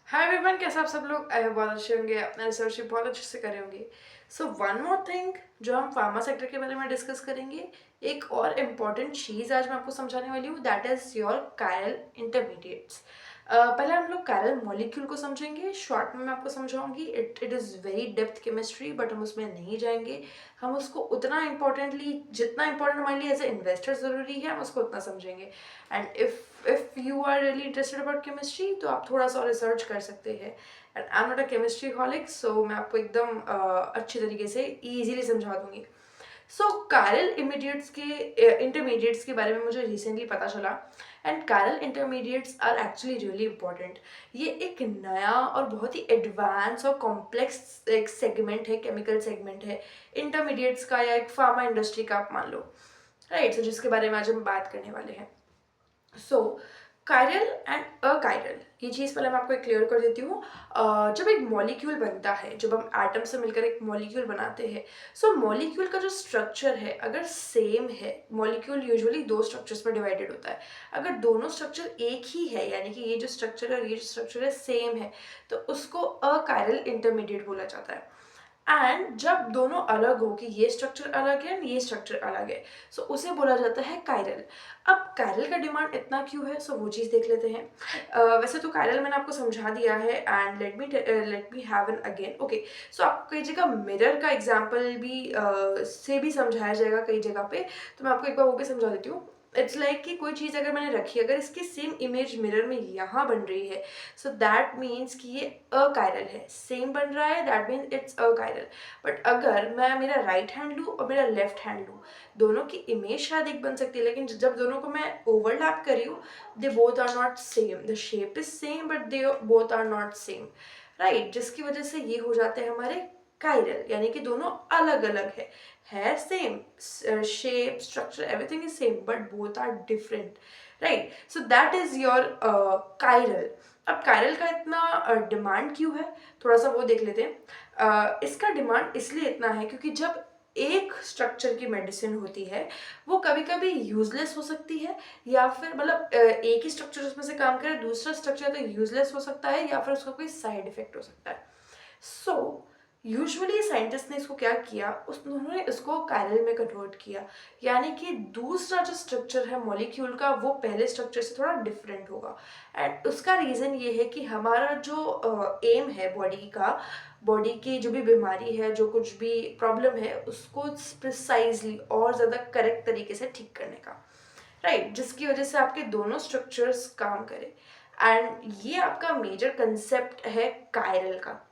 Hi everyone, कैसे आप सब लोग। आई होप बहुत अच्छे होंगे, अपना रिसर्च बहुत अच्छे से करे होंगे। सो वन मोर थिंग जो हम फार्मा सेक्टर के बारे में डिस्कस करेंगे, एक और इम्पॉर्टेंट चीज़ आज मैं आपको समझाने वाली हूँ, that is your chiral intermediates. पहले हम लोग कायरल मॉलिक्यूल को समझेंगे, शॉर्ट में मैं आपको समझाऊंगी। It is very depth chemistry, but हम उसमें नहीं जाएंगे। हम उसको उतना इम्पोर्टेंटली, जितना इम्पोर्टेंट हमारे लिए एज ए इन्वेस्टर ज़रूरी है, हम उसको उतना समझेंगे। And if you are really interested about chemistry, तो आप थोड़ा सा रिसर्च कर सकते हैं। And I am not a chemistry holic, so मैं आपको एकदम अच्छी तरीके से ईजिली समझा दूंगी। सो कायरल इमीडिएट्स के इंटरमीडिएट्स के बारे में मुझे रिसेंटली पता चला। And chiral intermediates are actually really important. ये एक नया और बहुत ही एडवांस और कॉम्प्लेक्स एक सेगमेंट है, केमिकल सेगमेंट है इंटरमीडिएट्स का, या एक फार्मा इंडस्ट्री का आप मान लो। राइट, सो जिसके बारे में आज हम बात करने वाले हैं। सो कायरल एंड अकायरल, ये चीज़ पहले मैं आपको क्लियर कर देती हूँ। जब एक मॉलिक्यूल बनता है, जब हम एटम से मिलकर एक मॉलिक्यूल बनाते हैं, सो मॉलिक्यूल का जो स्ट्रक्चर है अगर सेम है, मॉलिक्यूल यूजुअली दो स्ट्रक्चर्स में डिवाइडेड होता है। अगर दोनों स्ट्रक्चर एक ही है, यानी कि ये जो स्ट्रक्चर है और ये जो स्ट्रक्चर है सेम है, तो उसको अकायरल इंटरमीडिएट बोला जाता है। एंड जब दोनों अलग हो, कि ये स्ट्रक्चर अलग है ये स्ट्रक्चर अलग है, सो उसे बोला जाता है कायरल। अब कायरल का डिमांड इतना क्यों है, सो वो चीज़ देख लेते हैं। वैसे तो कायरल मैंने आपको समझा दिया है, and let me have an again. Okay, so आपको कई जगह मिरर का एग्जाम्पल भी से भी समझाया जाएगा कई जगह पे, तो मैं आपको एक बार वो भी समझा देती हूँ। इट्स लाइक कि कोई चीज़ अगर मैंने रखी, अगर इसकी सेम इमेज मिरर में यहाँ बन रही है, सो दैट मीन्स कि ये अकायरल है। सेम बन रहा है, that means it's achiral. But अगर मैं मेरा राइट हैंड लूँ और मेरा लेफ्ट हैंड लूँ, दोनों की इमेज शायद एक बन सकती है, लेकिन जब दोनों को मैं ओवरलैप कर रही हूँ, they both are not same. The shape is same but they both are not same. Right, जिसकी वजह से ये हो जाते हैं हमारे कायरल, यानी कि दोनों अलग अलग है same shape, structure, everything is same, but both are different. Right, so that is your chiral. अब कायरल का इतना डिमांड क्यों है, थोड़ा सा वो देख लेते हैं। इसका डिमांड इसलिए इतना है क्योंकि जब एक स्ट्रक्चर की मेडिसिन होती है, वो कभी कभी यूजलेस हो सकती है, या फिर मतलब एक ही स्ट्रक्चर उसमें से काम करे, दूसरा स्ट्रक्चर तो यूजलेस हो सकता है, या फिर उसका कोई साइड इफेक्ट हो सकता है। सो यूजुअली साइंटिस्ट ने इसको क्या किया, उन्होंने इसको कायरल में कन्वर्ट किया, यानी कि दूसरा जो स्ट्रक्चर है मॉलिक्यूल का, वो पहले स्ट्रक्चर से थोड़ा डिफरेंट होगा। एंड उसका रीज़न ये है कि हमारा जो एम है बॉडी का, बॉडी की जो भी बीमारी है, जो कुछ भी प्रॉब्लम है, उसको प्रिसाइजली और ज़्यादा करेक्ट तरीके से ठीक करने का। राइट, जिसकी वजह से आपके दोनों स्ट्रक्चर्स काम करें। एंड ये आपका मेजर कंसेप्ट है कायरल का।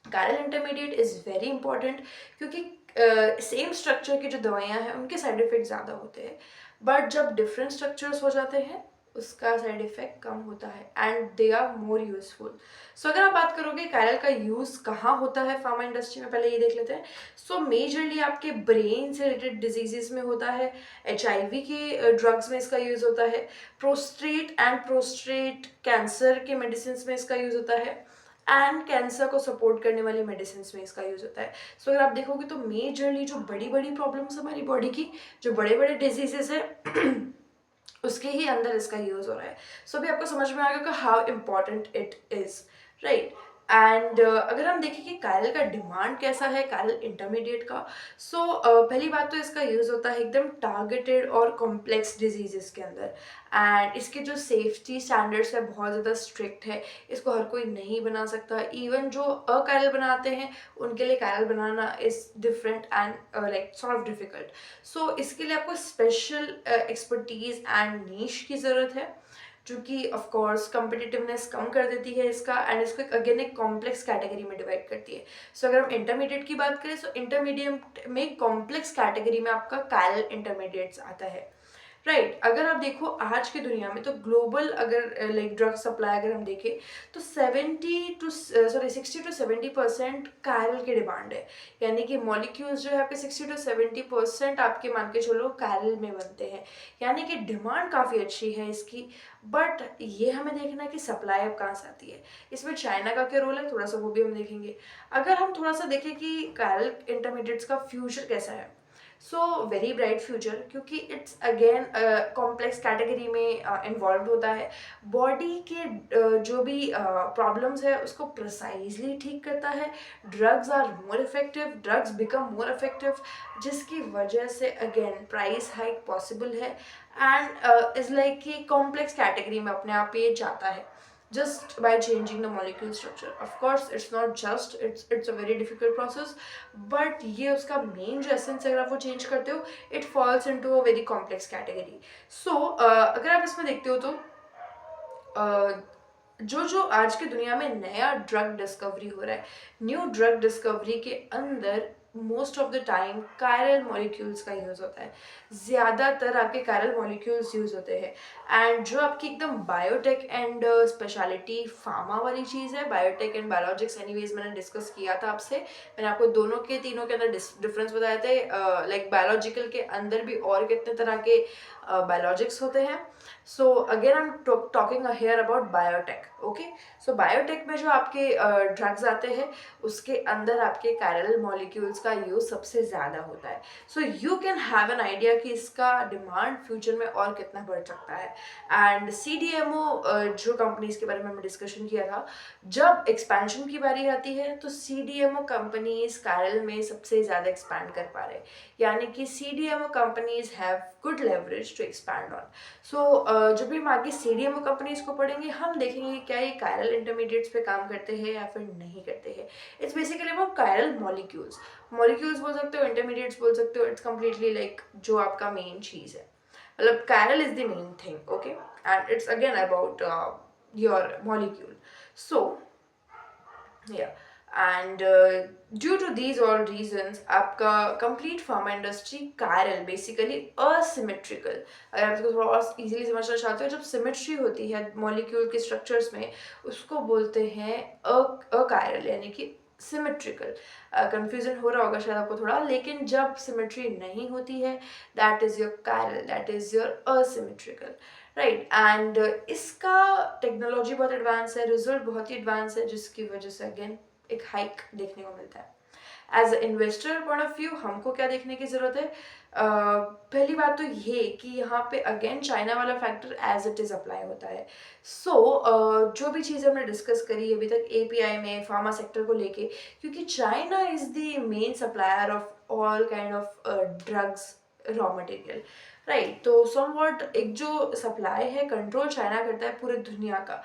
Chiral intermediate is very important, क्योंकि सेम स्ट्रक्चर की जो दवाइयाँ हैं उनके साइड इफ़ेक्ट ज़्यादा होते हैं, बट जब डिफरेंट स्ट्रक्चर्स हो जाते हैं उसका साइड इफ़ेक्ट कम होता है, and they are more useful. So अगर आप बात करोगे कायरल का यूज़ कहाँ होता है फार्मा इंडस्ट्री में, पहले ये देख लेते हैं। सो मेजरली आपके ब्रेन से रिलेटेड डिजीजेस में होता है, HIV के ड्रग्स में इसका यूज़ होता है, प्रोस्टेट कैंसर के मेडिसिन में इसका यूज़ होता है, एंड कैंसर को सपोर्ट करने वाली मेडिसिन में इसका यूज़ होता है। सो अगर आप देखोगे तो मेजरली जो बड़ी बड़ी प्रॉब्लम्स हमारी बॉडी की, जो बड़े बड़े डिजीजेस है उसके ही अंदर इसका यूज़ हो रहा है। सो अभी आपको समझ में आ गया कि how important it is. Right, and अगर हम देखें कि कायरल का डिमांड कैसा है, कायरल इंटरमीडिएट का, सो पहली बात तो इसका यूज़ होता है एकदम टारगेटेड और कॉम्प्लेक्स डिजीजेस के अंदर। एंड इसके जो सेफ्टी स्टैंडर्ड्स है बहुत ज़्यादा स्ट्रिक्ट है, इसको हर कोई नहीं बना सकता। इवन जो अकायरल बनाते हैं उनके लिए कायरल बनाना is different and like sort of difficult. So इसके लिए आपको स्पेशल एक्सपर्टीज़ एंड नीश की ज़रूरत है, जो कि ऑफ कोर्स कम्पिटिटिवनेस कम कर देती है इसका, एंड इसको अगेन एक कॉम्प्लेक्स कैटेगरी में डिवाइड करती है। सो अगर हम इंटरमीडिएट की बात करें, सो इंटरमीडिएट में कॉम्प्लेक्स कैटेगरी में आपका कायरल इंटरमीडिएट्स आता है। राइट, अगर आप देखो आज की दुनिया में, तो ग्लोबल अगर लाइक ड्रग सप्लाई अगर हम देखें, तो 60 to 70% कायरल की डिमांड है। यानी कि मॉलिक्यूल्स जो है आपके 60 to 70% आपके मान के चलो कायरल में बनते हैं, यानी कि डिमांड काफ़ी अच्छी है इसकी। बट ये हमें देखना है कि सप्लाई अब कहाँ से आती है, इसमें चाइना का क्या रोल है, थोड़ा सा वो भी हम देखेंगे। अगर हम थोड़ा सा देखें कि कायरल इंटरमीडिएट्स का फ्यूचर कैसा है, सो वेरी ब्राइट फ्यूचर, क्योंकि इट्स अगेन कॉम्प्लेक्स कैटेगरी में इन्वॉल्व होता है। बॉडी के जो भी प्रॉब्लम्स है उसको प्रिसाइजली ठीक करता है। Drugs are more effective, drugs become more effective, जिसकी वजह से अगेन प्राइस हाइक पॉसिबल है एंड इज लाइक कि कॉम्प्लेक्स कैटेगरी में अपने आप ये जाता है just by changing the molecule structure. Of course it's not just, it's a very difficult process, but ये उसका main जो essence अगर आप वो change करते हो, it falls into a very complex category. So अगर आप इसमें देखते हो तो जो जो आज की दुनिया में नया ड्रग डिस्कवरी हो रहा है, न्यू ड्रग डिस्कवरी के अंदर most of the time chiral molecules का यूज़ होता है। ज़्यादातर आपके कायरल मॉलिक्यूल्स यूज़ होते हैं। एंड जो आपकी एकदम बायोटेक एंड स्पेशलिटी फार्मा वाली चीज़ है, बायोटेक एंड बायोलॉजिक्स, एनीवेज मैंने डिस्कस किया था आपसे। मैंने आपको दोनों के तीनों के अंदर डिफरेंस बताए थे। लाइक बायोलॉजिकल के अंदर भी और कितने तरह के बायोलॉजिक्स होते हैं। So again I am talking here about biotech. Okay, so biotech में जो आपके ड्रग्स आते हैं उसके अंदर आपके कायरल मॉलिक्यूल्स का यूज सबसे ज़्यादा होता है। So you can have an idea कि इसका डिमांड फ्यूचर में और कितना बढ़ सकता है। एंड CDMO जो कंपनीज के बारे में हमने डिस्कशन किया था, जब एक्सपेंशन की बारी आती है तो CDMO कंपनीज कायरल में सबसे ज़्यादा एक्सपैंड कर पा रहे हैं, यानी कि CDMO companies have good leverage to expand on. So जब भी हम आगे CDMO कंपनीज को पढ़ेंगे हम देखेंगे क्या ये कायरल इंटरमीडिएट्स पे काम करते हैं या फिर नहीं करते हैं। It's basically about chiral molecules. Molecules बोल सकते हो, इंटरमीडिएट्स बोल सकते हो, इट्स कम्प्लीटली लाइक जो आपका मेन चीज़ है, मतलब chiral is the main thing. Okay, and it's again about your molecule. So yeah, and due to these all reasons आपका complete pharma industry chiral basically asymmetrical। अगर आप इसको थोड़ा और easily समझना चाहते हो, जब symmetry होती है molecule के structures में उसको बोलते हैं अकायरल, यानी कि symmetrical। confusion हो रहा होगा शायद आपको थोड़ा, लेकिन जब symmetry नहीं होती है that is your chiral, that is your asymmetrical, right. And इसका टेक्नोलॉजी बहुत एडवांस है, रिजल्ट बहुत ही एडवांस है, जिसकी वजह से अगेन एक हाइक देखने को मिलता है। As a investor point of view हमको क्या देखने की ज़रूरत है? पहली बात तो ये कि यहाँ पे अगेन चाइना वाला factor as it is apply होता है। सो जो भी चीज़ें हमने डिस्कस करी अभी तक API में फार्मा सेक्टर को लेके, क्योंकि China is the main supplier of all kind of drugs raw material, right. तो समवॉट एक जो सप्लाई है कंट्रोल चाइना करता है पूरे दुनिया का।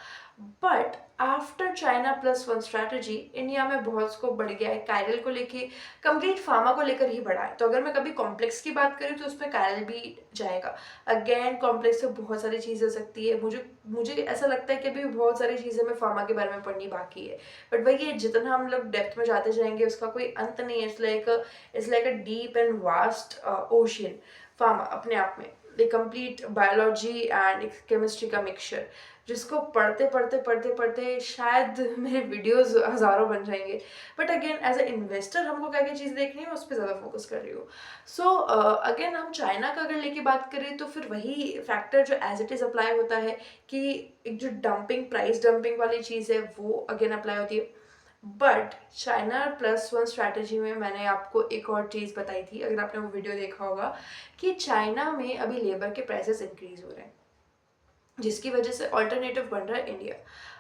But after China +1 strategy India में बहुत स्कोप बढ़ गया है कायरल को लेके, कंप्लीट फार्मा को लेकर ही बढ़ा है। तो अगर मैं कभी कॉम्प्लेक्स की बात करूँ तो उसमें कायरल भी जाएगा। अगेन कॉम्प्लेक्स से बहुत सारी चीज़ें हो सकती है, मुझे ऐसा लगता है कि अभी बहुत सारी चीज़ें मैं फार्मा के बारे में पढ़नी बाकी है। बट वही है, जितना हम लोग डेप्थ में जाते जाएंगे उसका कोई अंत नहीं है। It's like a deep and vast ocean pharma अपने आप में, the complete biology and chemistry का मिक्सचर, जिसको पढ़ते पढ़ते पढ़ते पढ़ते शायद मेरे वीडियोस हज़ारों बन जाएंगे। But again as a investor हमको क्या क्या चीज़ देखनी है उस पर ज़्यादा फोकस कर रही हूँ। सो अगेन हम चाइना का अगर लेके बात करें तो फिर वही फैक्टर जो एज इट इज़ अप्लाई होता है कि एक जो प्राइस डंपिंग वाली चीज़ है वो अगेन अप्लाई होती है। बट चाइना +1 स्ट्रैटेजी में मैंने आपको एक और चीज़ बताई थी, अगर आपने वो वीडियो देखा होगा, कि चाइना में अभी लेबर के प्राइसेस इंक्रीज हो रहे हैं, जिसकी वजह से ऑल्टरनेटिव बन रहा है इंडिया।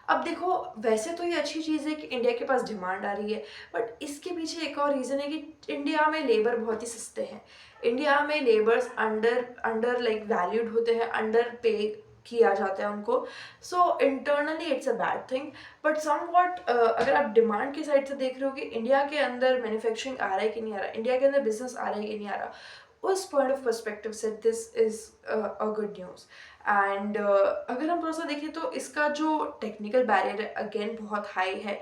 अब देखो, वैसे तो ये अच्छी चीज़ है कि इंडिया के पास डिमांड आ रही है, बट इसके पीछे एक और रीज़न है कि इंडिया में लेबर बहुत ही सस्ते हैं। इंडिया में labours under under like valued होते हैं, अंडर पे किया जाता है उनको। So internally it's a bad thing, but somewhat अगर आप डिमांड की साइड से देख रहे हो कि इंडिया के अंदर मैन्युफैक्चरिंग आ रहा है कि नहीं आ रहा, इंडिया के अंदर बिजनेस आ रहा है कि नहीं आ रहा, उस पॉइंट ऑफ पर्सपेक्टिव से this is a good news. And अगर हम थोड़ा सा देखें तो इसका जो टेक्निकल बैरियर है अगेन बहुत हाई है।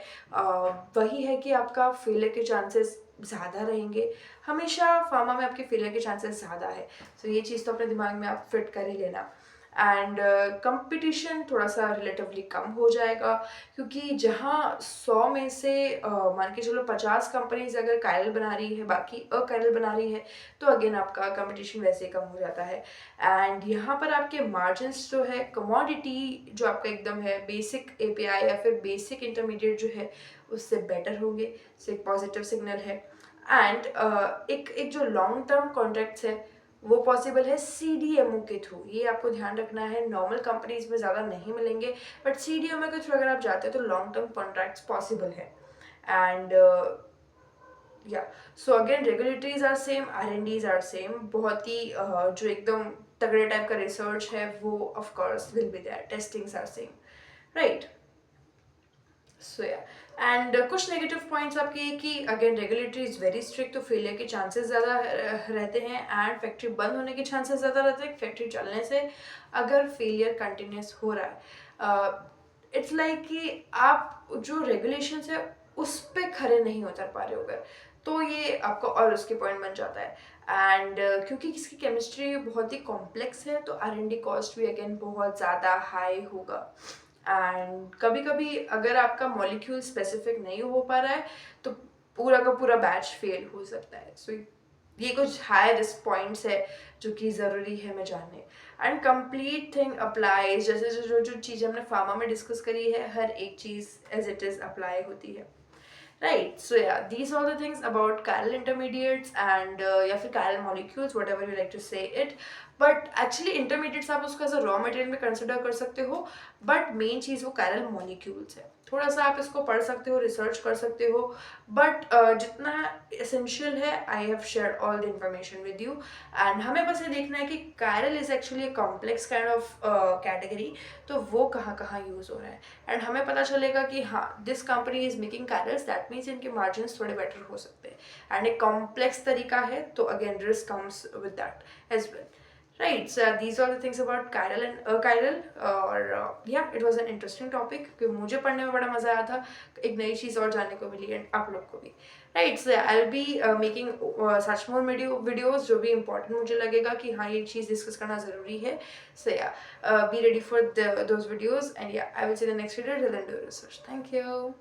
वही है कि आपका फेलियर के चांसेस ज़्यादा रहेंगे, हमेशा फार्मा में आपके फेलियर के चांसेस ज़्यादा है। सो ये चीज़ तो अपने दिमाग में आप फिट कर ही लेना। एंड कंपटीशन थोड़ा सा रिलेटिवली कम हो जाएगा, क्योंकि जहाँ 100 में से मान के चलो 50 कंपनीज अगर कायरल बना रही है, बाकी अकायरल बना रही है, तो अगेन आपका कंपटीशन वैसे ही कम हो जाता है। एंड यहाँ पर आपके मार्जिन्स जो है, कमोडिटी जो आपका एकदम है बेसिक API या फिर बेसिक इंटरमीडिएट जो है उससे बेटर होंगे। सो एक पॉजिटिव सिग्नल है। एंड एक एक जो लॉन्ग टर्म कॉन्ट्रैक्ट्स है वो पॉसिबल है CDMO के थ्रू। ये आपको ध्यान रखना है, नॉर्मल कंपनीज में ज़्यादा नहीं मिलेंगे, बट CDMO के थ्रू अगर आप जाते हो तो लॉन्ग टर्म कॉन्ट्रैक्ट्स पॉसिबल है। एंड या so again regulatories are same, R&Ds are same. बहुत ही जो एकदम तगड़े टाइप का रिसर्च है वो of course will be there, testings are same, right. So या एंड कुछ नेगेटिव पॉइंट्स आपके ये कि again regulatory is very strict, तो फेलियर के चांसेस ज़्यादा रहते हैं, एंड फैक्ट्री बंद होने के चांसेस ज़्यादा रहते हैं। फैक्ट्री चलने से अगर फेलियर कंटिन्यूस हो रहा है, इट्स लाइक कि आप जो रेगुलेशंस है उस पर खरे नहीं उतर पा रहे हो अगर, तो ये आपका और उसके पॉइंट बन जाता है। एंड क्योंकि इसकी केमिस्ट्री बहुत ही कॉम्प्लेक्स है तो R&D कॉस्ट भी अगेन बहुत ज़्यादा हाई होगा। एंड कभी कभी अगर आपका मॉलिक्यूल स्पेसिफिक नहीं हो पा रहा है तो पूरा का पूरा बैच फेल हो सकता है। सो ये कुछ हाई रिस्क पॉइंट्स है जो कि ज़रूरी है हमें जानने। एंड कंप्लीट थिंग अप्लाइज, जैसे जो जो जो चीज़ हमने फार्मा में डिस्कस करी है हर एक चीज़ एज इट इज़ अप्लाई होती है, right? So yeah, these are the things about chiral intermediates and या फिर chiral molecules, whatever you like to say it. But actually intermediates आप उसको as a raw material में consider कर सकते हो, but main चीज़ वो chiral molecules है। थोड़ा सा आप इसको पढ़ सकते हो, रिसर्च कर सकते हो, बट जितना एसेंशियल है I have share all the information with you. And हमें बस ये देखना है कि chiral is actually complex kind of category, तो वो कहाँ कहाँ यूज़ हो रहा है। एंड हमें पता चलेगा कि हाँ this company is making chirals, that means इनके मार्जिन थोड़े बेटर हो सकते हैं। एंड एक कॉम्प्लेक्स तरीका है तो again risk comes with that as well, right? So these are the things about chiral and chiral, और yeah, it was an interesting topic क्योंकि मुझे पढ़ने में बड़ा मजा आया था, एक नई चीज़ और जानने को मिली एंड आप लोग को भी, right? So yeah, I'll be making such more videos जो भी important मुझे लगेगा कि हाँ ये चीज़ डिस्कस करना ज़रूरी है। So yeah, be ready for those videos, and yeah, I will see you in the next video. Till then, do research. Thank you.